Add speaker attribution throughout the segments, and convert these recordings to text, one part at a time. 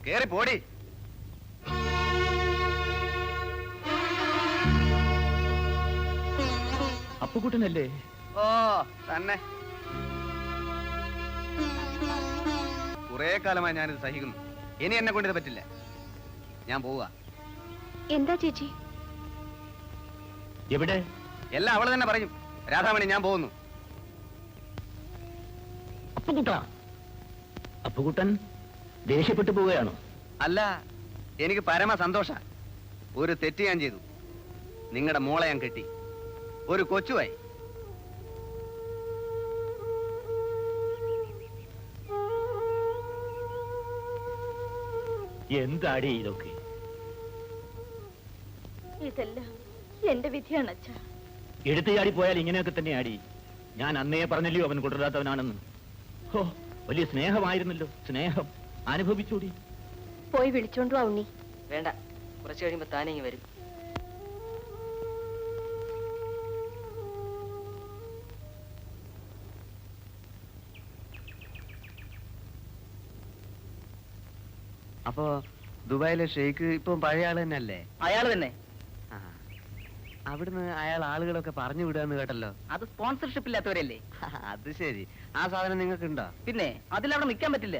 Speaker 1: കേറി പോടി.
Speaker 2: അപ്പുകുട്ടനല്ലേ?
Speaker 1: ഓ തന്നെ. കുറെ കാലമായി ഞാനിത് സഹിക്കുന്നു. ഇനി എന്നെ കൊണ്ടിത് പറ്റില്ല. ഞാൻ പോവുക.
Speaker 3: എന്താ ചേച്ചി?
Speaker 2: എവിടെ?
Speaker 1: എല്ലാം അവള് തന്നെ പറയും. രാധാമണി, ഞാൻ പോകുന്നു.
Speaker 2: അപ്പുകുട്ടൻ ദേഷ്യപ്പെട്ടു പോവുകയാണോ?
Speaker 1: അല്ല, എനിക്ക് പരമ സന്തോഷ. ഒരു തെറ്റ് ഞാൻ ചെയ്തു. നിങ്ങളുടെ മോളെ ഞാൻ കെട്ടി. ഒരു കൊച്ചുവായി.
Speaker 2: എന്താടി ഇതൊക്കെ?
Speaker 3: ഇതെല്ലാം എന്റെ വിധിയാണ് അച്ഛ.
Speaker 2: എടുത്തു ചാടി പോയാൽ ഇങ്ങനെയൊക്കെ തന്നെ ആടി. ഞാൻ അന്നേ പറഞ്ഞല്ലോ അവൻ കൊണ്ടുവരാത്തവനാണെന്ന്. ഓ, വലിയ സ്നേഹമായിരുന്നല്ലോ. സ്നേഹം അനുഭവിച്ചൂടി.
Speaker 3: പോയി വിളിച്ചോണ്ടു ഉണ്ണി.
Speaker 4: വേണ്ട, കുറച്ച് കഴിയുമ്പോ താനേ വരും.
Speaker 1: അപ്പോ ദുബായിലെ ഷെയ്ഖ് ഇപ്പൊ പഴയ ആള് തന്നെ അല്ലേ?
Speaker 4: അയാൾ തന്നെ.
Speaker 1: അവിടുന്ന് അയാൾ ആളുകളൊക്കെ പറഞ്ഞു വിടുകയെന്ന് കേട്ടല്ലോ.
Speaker 4: അത് സ്പോൺസർഷിപ്പ് ഇല്ലാത്തവരല്ലേ?
Speaker 1: അത് ശരി. ആ സാധനം നിങ്ങൾക്ക് ഉണ്ടോ?
Speaker 4: പിന്നെ അതിലവിടെ നിൽക്കാൻ പറ്റില്ല.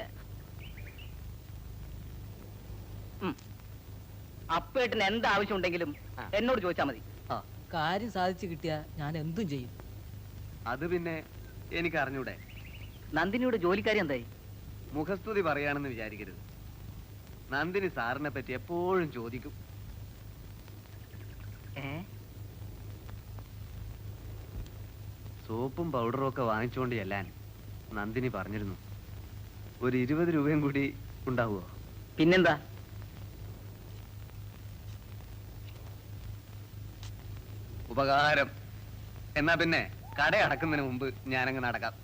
Speaker 4: അപ്പേട്ടിന് എന്ത് ആവശ്യം ഉണ്ടെങ്കിലും എന്നോട് ചോദിച്ചാൽ മതി.
Speaker 5: കാര്യം സാധിച്ചു കിട്ടിയാ ഞാൻ എന്തും ചെയ്യും.
Speaker 1: അത് പിന്നെ എനിക്ക് അറിഞ്ഞൂടെ.
Speaker 4: നന്ദിനിയുടെ ജോലിക്കാരി എന്തായി?
Speaker 1: മുഖസ്തുതി പറയാണെന്ന് വിചാരിക്കരുത്. നന്ദിനി സാറിനെ പറ്റി എപ്പോഴും ചോദിക്കും. സോപ്പും പൗഡറും ഒക്കെ വാങ്ങിച്ചുകൊണ്ട് ചെല്ലാൻ നന്ദിനി പറഞ്ഞിരുന്നു. ഒരു 20 രൂപയും കൂടി ഉണ്ടാവുമോ?
Speaker 4: പിന്നെന്താ?
Speaker 1: ഉപകാരം. എന്നാ പിന്നെ കട അടക്കുന്നതിന് മുമ്പ് ഞാനങ്ങ് നടക്കാം.